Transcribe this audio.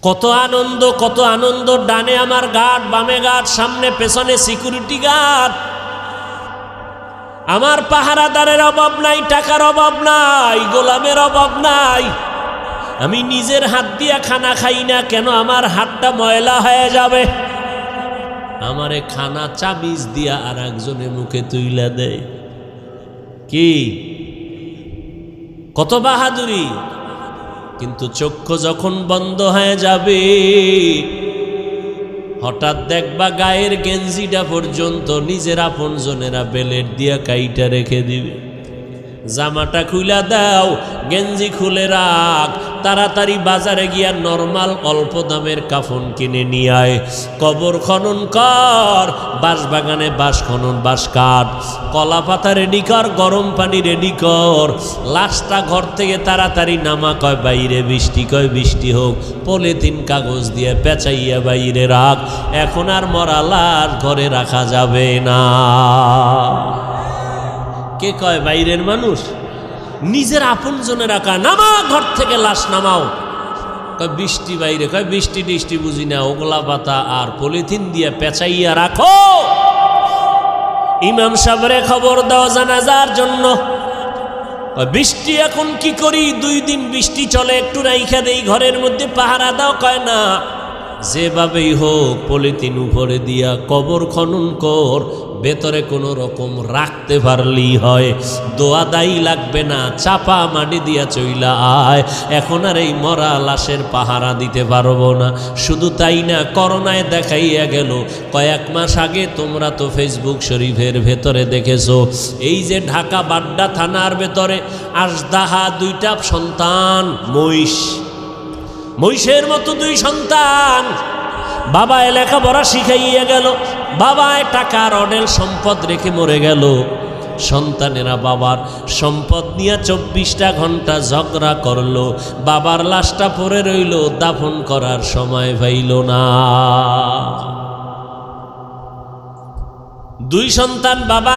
কত আনন্দ। ডানে আমার গার্ড, বামে গার্ড, সামনে পেছনে সিকিউরিটি গার্ড। আমার পাহারাদারের অভাব নাই, টাকার অভাব নাই, গোলামের অভাব নাই। আমি নিজের হাত দিয়া খানা খাই না কেন? আমার হাতটা ময়লা হয়ে যাবে। আমারে খানা চামিচ দিয়া আর একজনের মুখে তুইলা দেয়। কি কত বাহাদুরি! কিন্তু চক্ষু যখন বন্ধ হয়ে যাবে, হঠাৎ দেখবা গায়ের গেঞ্জিটা পর্যন্ত নিজের আপনজনেরা বেলেট দিয়া কাইটা রেখে দিবে। জামাটা খুইলা দাও, গেঞ্জি খুলে রাখ, তাড়াতাড়ি বাজারে গিয়া নরমাল অল্প দামের কাফন কিনে নিয়ে আয়। কবর খনন কর, বাঁশ বাগানে বাঁশ খনন, বাঁশ কাট, কলা পাতা রেডি কর, গরম পানি রেডি কর। লাশটা ঘর থেকে তাড়াতাড়ি নামা, কয় বাইরে বৃষ্টি, কয় বৃষ্টি হোক, পলিথিন কাগজ দিয়ে পেঁচাইয়া বাইরে রাখ। এখন আর মরা লাশ ঘরে রাখা যাবে না। কে কয় বাইরের মানুষ? নিজের আপন জনে রাখা। নামা ঘর থেকে, লাশ নামাও। কয় বৃষ্টি বাইরে, কয় বৃষ্টি টিষ্টি বুঝি না, ওগলা পাতা আর পলিথিন দিয়ে পেঁচাইয়া রাখো। ইমাম সাহেবরে খবর দাও জানাজার জন্য। বৃষ্টি এখন কি করি? 2 দিন বৃষ্টি চলে, একটু রাইখা দেই ঘরের মধ্যে, পাহারা দাও। কয় না, যেভাবেই হোক পলিথিন উপরে দিয়া কবর খনন কর, ভেতরে কোনো রকম রাখতে পারলেই হয়। দোয়া দায়ী লাগবে না, চাপা মাটি দিয়া চইলা আয়। এখন আর এই মরা লাশের পাহারা দিতে পারবো না। শুধু তাই না, করোনায় দেখাইয়া গেল। কয়েক মাস আগে তোমরা তো ফেসবুক শরীফের ভেতরে দেখেছো, এই যে ঢাকা বাড্ডা থানার ভেতরে আজদাহা 2টা সন্তান, মহিষের মতো 2 সন্তান। বাবায় লেখাপড়া শিখাইয়া গেল, বাবায় টাকার অডেল সম্পদ রেখে মরে গেল। সন্তানেরা বাবার সম্পদ নিয়ে 24টা ঘন্টা ঝগড়া করলো। বাবার লাশটা পড়ে রইল, দাফন করার সময় পাইল না। 2 সন্তান বাবা